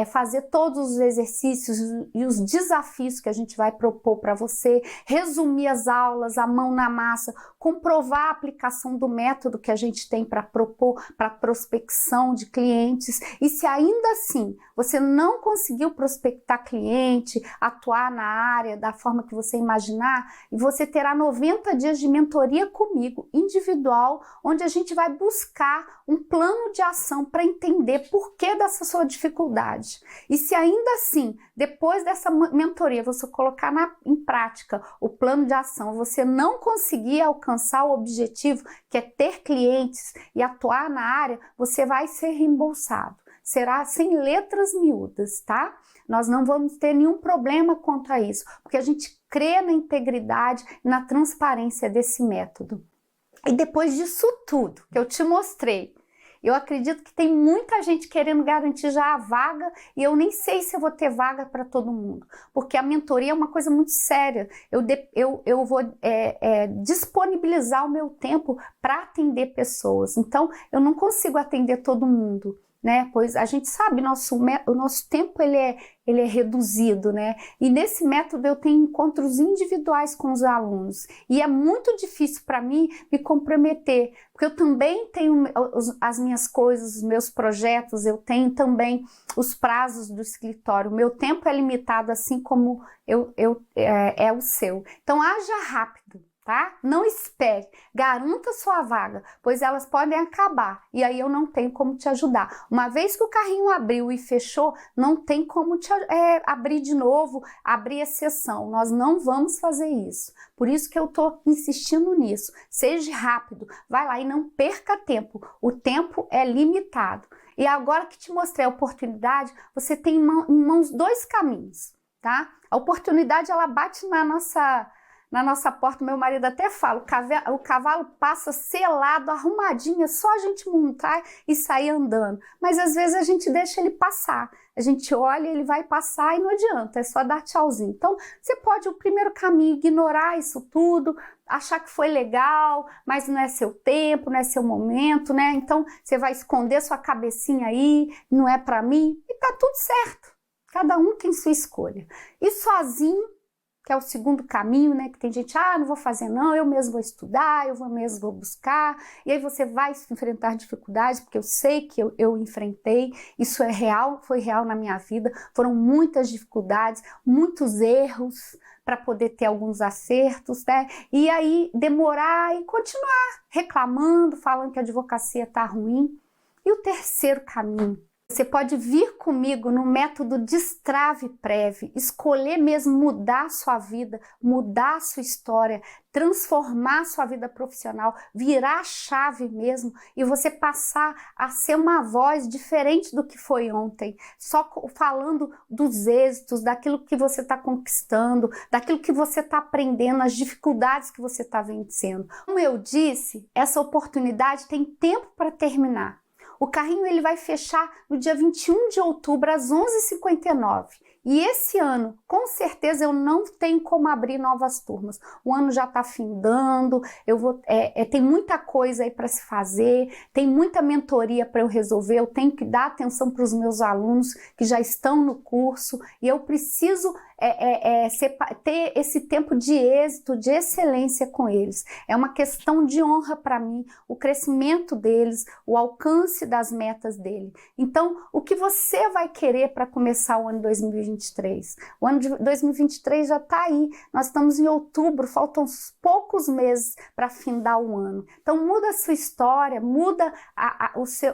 fazer todos os exercícios e os desafios que a gente vai propor para você, resumir as aulas, a mão na massa, comprovar a aplicação do método que a gente tem para propor para prospecção de clientes. E se ainda assim você não conseguiu prospectar cliente, atuar na área da forma que você imaginar, você terá 90 dias de mentoria comigo, individual, onde a gente vai buscar um plano de ação para entender por que dessa sua dificuldade. E se ainda assim, depois dessa mentoria, você colocar em prática o plano de ação, você não conseguir alcançar o objetivo, que é ter clientes e atuar na área, você vai ser reembolsado. Será sem letras miúdas, tá? Nós não vamos ter nenhum problema quanto a isso, porque a gente crê na integridade e na transparência desse método. E depois disso tudo que eu te mostrei, eu acredito que tem muita gente querendo garantir já a vaga e eu nem sei se eu vou ter vaga para todo mundo, porque a mentoria é uma coisa muito séria. Eu vou disponibilizar o meu tempo para atender pessoas, então eu não consigo atender todo mundo, né? Pois a gente sabe, o nosso tempo ele é reduzido, né? E nesse método eu tenho encontros individuais com os alunos e é muito difícil para mim me comprometer, porque eu também tenho as minhas coisas, os meus projetos, eu tenho também os prazos do escritório, o meu tempo é limitado assim como é o seu. Então haja rápido. Tá? Não espere, garanta sua vaga, pois elas podem acabar e aí eu não tenho como te ajudar. Uma vez que o carrinho abriu e fechou, não tem como te abrir de novo, abrir exceção. Nós não vamos fazer isso. Por isso que eu tô insistindo nisso. Seja rápido, vai lá e não perca tempo. O tempo é limitado. E agora que te mostrei a oportunidade, você tem em mãos 2 caminhos, tá? A oportunidade ela bate na nossa porta, meu marido até fala, o cavalo passa selado, arrumadinho, é só a gente montar e sair andando. Mas às vezes a gente deixa ele passar, a gente olha, ele vai passar e não adianta, é só dar tchauzinho. Então você pode, o primeiro caminho, ignorar isso tudo, achar que foi legal, mas não é seu tempo, não é seu momento, né? Então você vai esconder sua cabecinha aí, não é pra mim, e tá tudo certo. Cada um tem sua escolha. E sozinho, que é o segundo caminho, né? Que tem gente, não vou fazer não, eu mesmo vou estudar, eu mesmo vou buscar, e aí você vai enfrentar dificuldades, porque eu sei que eu enfrentei, isso é real, foi real na minha vida, foram muitas dificuldades, muitos erros, para poder ter alguns acertos, né? E aí demorar e continuar reclamando, falando que a advocacia tá ruim. E o terceiro caminho, Você pode vir comigo no método Destrave Prev, escolher mesmo mudar a sua vida, mudar a sua história, transformar a sua vida profissional, virar a chave mesmo e você passar a ser uma voz diferente do que foi ontem, só falando dos êxitos, daquilo que você está conquistando, daquilo que você está aprendendo, as dificuldades que você está vencendo. Como eu disse, essa oportunidade tem tempo para terminar. O carrinho ele vai fechar no dia 21 de outubro, às 11h59. E esse ano, com certeza, eu não tenho como abrir novas turmas. O ano já está findando, tem muita coisa aí para se fazer, tem muita mentoria para eu resolver, eu tenho que dar atenção para os meus alunos que já estão no curso e eu preciso ter esse tempo de êxito, de excelência com eles. É uma questão de honra para mim, o crescimento deles, o alcance das metas dele. Então, o que você vai querer para começar o ano 2023? O ano de 2023 já está aí, nós estamos em outubro, faltam poucos meses para findar o ano. Então, muda a sua história, muda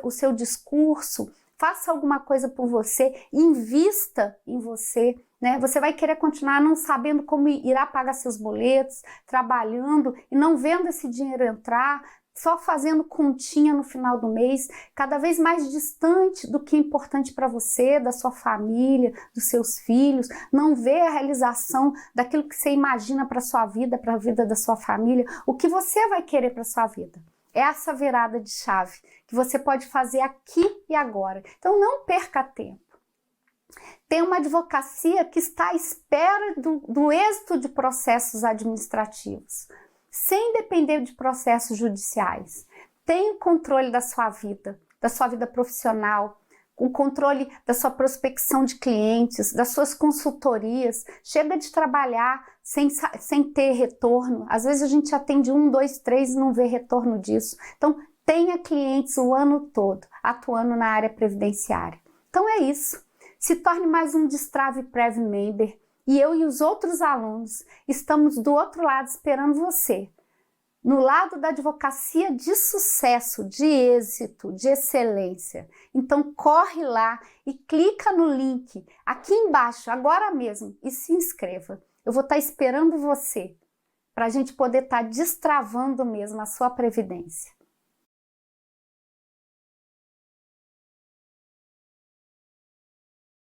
o seu discurso, faça alguma coisa por você, invista em você, né? Você vai querer continuar não sabendo como irá pagar seus boletos, trabalhando e não vendo esse dinheiro entrar, só fazendo continha no final do mês, cada vez mais distante do que é importante para você, da sua família, dos seus filhos, não vê a realização daquilo que você imagina para a sua vida, para a vida da sua família, o que você vai querer para a sua vida. É essa virada de chave que você pode fazer aqui e agora. Então não perca tempo. Tem uma advocacia que está à espera do êxito de processos administrativos, sem depender de processos judiciais. Tem o controle da sua vida profissional, o controle da sua prospecção de clientes, das suas consultorias. Chega de trabalhar sem ter retorno. Às vezes a gente atende 1, 2, 3 e não vê retorno disso. Então, tenha clientes o ano todo atuando na área previdenciária. Então é isso. Se torne mais um Destrave Prev Member e eu e os outros alunos estamos do outro lado esperando você. No lado da advocacia de sucesso, de êxito, de excelência. Então corre lá e clica no link aqui embaixo, agora mesmo, e se inscreva. Eu vou estar esperando você para a gente poder estar destravando mesmo a sua previdência.